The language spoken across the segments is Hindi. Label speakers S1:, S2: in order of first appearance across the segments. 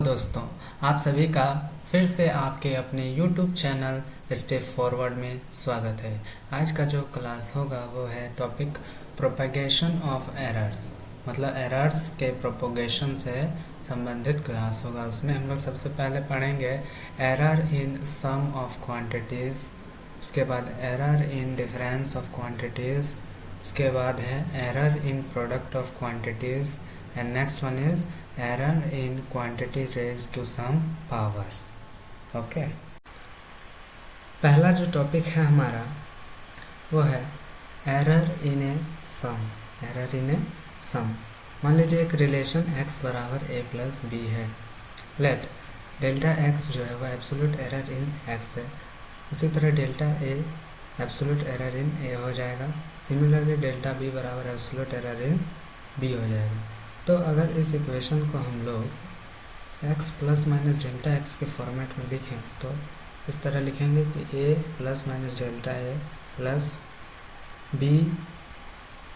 S1: दोस्तों, आप सभी का फिर से आपके अपने YouTube चैनल स्टेप फॉरवर्ड में स्वागत है। आज का जो क्लास होगा वो है टॉपिक प्रोपेगेशन ऑफ एरर्स, मतलब एरर्स के प्रोपोगेशन से संबंधित क्लास होगा। उसमें हम लोग सबसे पहले पढ़ेंगे error in sum of quantities, उसके बाद error in difference of quantities, उसके बाद है error in product of quantities and next one is error in quantity raise to some power. Okay, पहला जो टॉपिक है हमारा वो है error in a some. Error in a सम, मान लीजिए एक रिलेशन x बराबर a प्लस बी है। लेट डेल्टा x जो है वो एब्सोल्यूट एरर इन x है, उसी तरह delta a absolute error in a हो जाएगा। सिमिलरली डेल्टा b बराबर एब्सोल्यूट एरर इन b हो जाएगा। तो अगर इस इक्वेशन को हम लोग x plus minus delta x के फॉर्मेट में लिखें तो इस तरह लिखेंगे कि a plus minus delta a plus b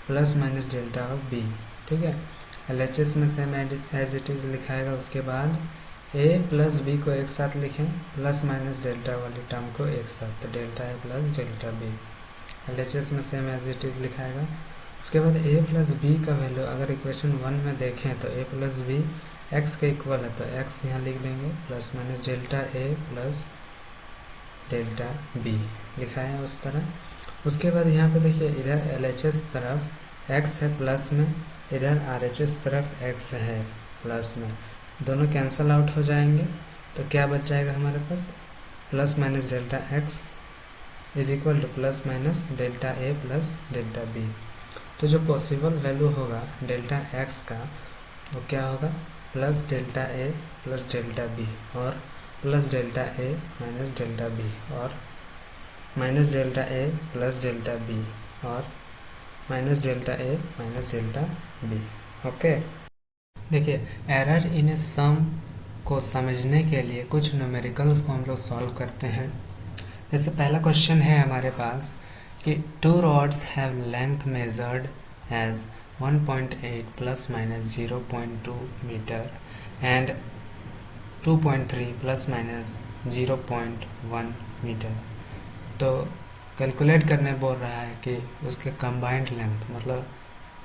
S1: plus minus delta of b। ठीक है, LHS में सेम एज इट इज़ लिखाएगा। उसके बाद a प्लस b को एक साथ लिखें, प्लस माइनस डेल्टा वाली टर्म को एक साथ, तो delta a plus delta b। LHS में सेम एज इट इज़ लिखाएगा। उसके बाद a प्लस बी का वैल्यू अगर इक्वेशन 1 में देखें तो a प्लस बी एक्स के इक्वल है, तो x यहाँ लिख देंगे plus minus delta a plus delta b लिखा है उस तरह। उसके बाद यहाँ पे देखिए इधर LHS तरफ x है प्लस में, इधर RHS तरफ x है प्लस में, दोनों कैंसल आउट हो जाएंगे। तो क्या बच जाएगा हमारे पास, plus minus delta x is equal to plus minus delta a plus delta b। तो जो पॉसिबल वैल्यू होगा डेल्टा x का वो क्या होगा, plus delta a plus delta b और plus delta a minus delta b और minus delta a plus delta b और minus delta a minus delta b। Okay, देखिए एरर इन ए सम को समझने के लिए कुछ न्यूमेरिकल्स को हम लोग सॉल्व करते हैं। जैसे पहला क्वेश्चन है हमारे पास कि two rods have length measured as 1.8 plus minus 0.2 metre and 2.3 plus minus 0.1 metre. तो कैलकुलेट करने बोल रहा है कि उसके कंबाइंड लेंथ, मतलब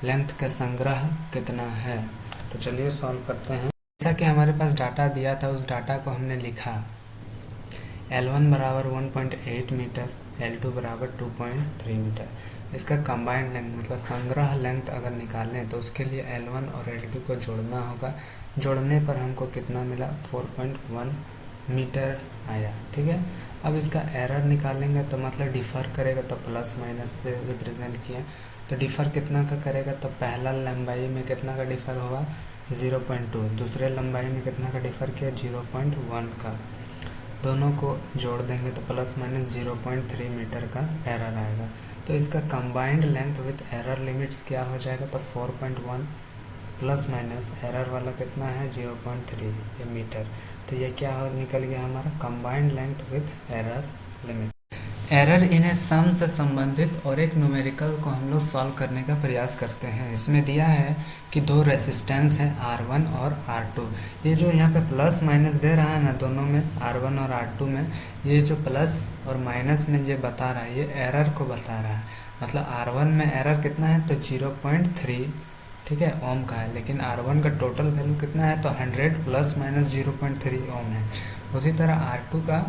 S1: लेंथ का संग्रह कितना है। तो चलिए सॉल्व करते हैं। जैसा कि हमारे पास डाटा दिया था उस डाटा को हमने लिखा, L1 बराबर 1.8 मीटर, L2 बराबर 2.3 मीटर। इसका कंबाइंड लेंथ मतलब संग्रह लेंथ अगर निकालें तो उसके लिए L1 और L2 को जोड़ना होगा। जोड़ने पर हमको कितना मिला, 4.1 मीटर आया। ठीक है, अब इसका एरर निकालेंगे तो मतलब डिफ़र करेगा, तो प्लस माइनस से रिप्रेजेंट किया, तो डिफ़र कितना का करेगा, तो पहला लंबाई में कितना का डिफ़र होगा 0.2, दूसरे लंबाई में कितना का डिफ़र किया 0.1 का। दोनों को जोड़ देंगे तो प्लस माइनस 0.3 मीटर का एरर आएगा। तो इसका combined length with error limits क्या हो जाएगा, तो 4.1 प्लस माइनस एरर वाला कितना है 0.3 मीटर। तो ये क्या हो निकल गया हमारा combined length with error limit. Error in a sum से संबंधित और एक न्यूमेरिकल को हम लोग सॉल्व करने का प्रयास करते हैं। इसमें दिया है कि दो रेसिस्टेंस हैं R1 और R2। ये जो यहाँ पे प्लस माइनस दे रहा है ना दोनों में, R1 और R2 में, ये जो प्लस और माइनस में ये बता रहा है, ये एरर को बता रहा है। मतलब R1 में एरर कितना है, तो 0.3, ठीक है, ओम का है, लेकिन R1 का टोटल वैल्यू कितना है, तो 100 प्लस माइनस 0.3 ओम है। उसी तरह R2 का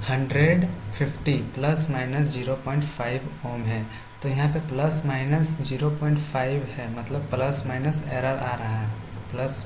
S1: 150 प्लस माइनस 0.5 ओम है। तो यहाँ पे प्लस माइनस 0.5 है, मतलब प्लस माइनस एरर आ रहा है, प्लस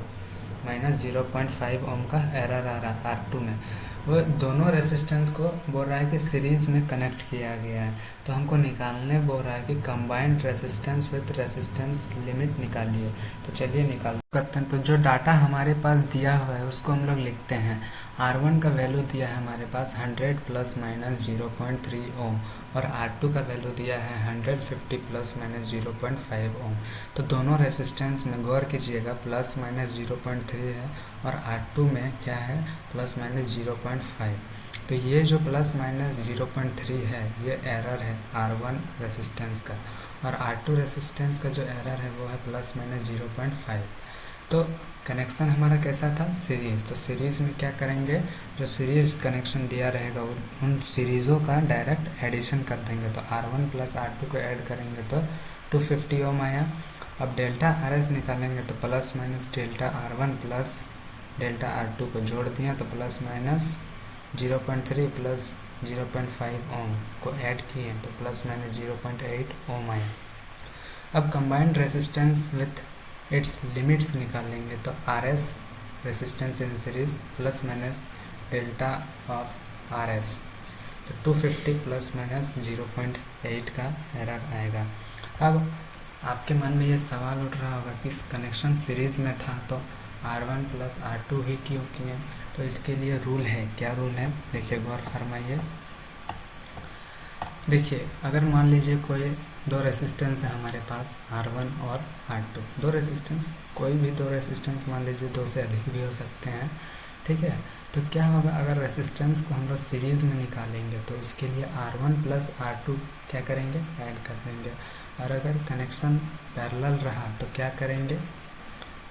S1: माइनस 0.5 ओम का एरर आ रहा है R2 में। वो दोनों रेसिस्टेंस को बोल रहा है कि सीरीज में कनेक्ट किया गया है। तो हमको निकालने बोल रहा है कि combined resistance with resistance limit निकालिए। तो चलिए निकाल करते हैं। तो जो डाटा हमारे पास दिया हुआ है उसको हम लोग लिखते हैं। R1 का वैल्यू दिया है हमारे पास 100 प्लस माइनस 0.3 ओम और R2 का वैल्यू दिया है 150 प्लस माइनस 0.5 ओम। तो दोनों रेसिस्टेंस में गौर कीजिएगा, प्लस माइनस 0.3 है और R2 में क्या है, प्लस माइनस 0.5। तो ये जो प्लस माइनस 0.3 है ये एरर है R1 रेसिस्टेंस का, और R2 रेसिस्टेंस का जो एरर है वो है प्लस माइनस 0.5। तो कनेक्शन हमारा कैसा था, सीरीज। तो सीरीज में क्या करेंगे, जो सीरीज कनेक्शन दिया रहेगा उन सीरीज़ों का डायरेक्ट एडिशन कर देंगे। तो R1 प्लस R2 को ऐड करेंगे तो 250 ओम आया। अब डेल्टा RS निकालेंगे तो plus minus delta R1 plus delta R2 को जोड़ दिया तो प्लस माइनस 0.3 प्लस 0.5 ओम को ऐड किए तो प्लस माइनस 0.8 ओम आया। अब combined resistance with its limits निकालेंगे तो RS resistance in series plus minus delta of RS तो 250 प्लस माइनस 0.8 का एरर आएगा। अब आपके मन में ये सवाल उठ रहा होगा कि कनेक्शन सीरीज में था तो R1 प्लस R2 ही क्यों किए। तो इसके लिए रूल है, क्या रूल है देखिए, गौर फरमाइए। देखिए अगर मान लीजिए कोई दो रेसिस्टेंस है हमारे पास R1 और R2, दो रेसिस्टेंस, कोई भी दो रेसिस्टेंस मान लीजिए, दो से अधिक भी हो सकते हैं, ठीक है। तो क्या होगा, अगर रेसिस्टेंस को हम लोग सीरीज में निकालेंगे तो इसके लिए R1 प्लस R2 क्या करेंगे, ऐड कर देंगे। और अगर कनेक्शन पैरेलल रहा तो क्या करेंगे,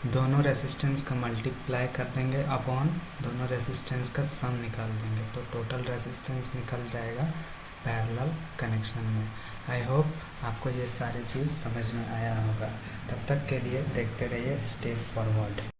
S1: दोनों रेसिस्टेंस का मल्टीप्लाई कर देंगे अपॉन दोनों रेसिस्टेंस का सम निकाल देंगे तो टोटल रेसिस्टेंस निकल जाएगा पैरेलल कनेक्शन में। आई होप आपको ये सारी चीज़ समझ में आया होगा। तब तक के लिए देखते रहिए स्टेप फॉरवर्ड।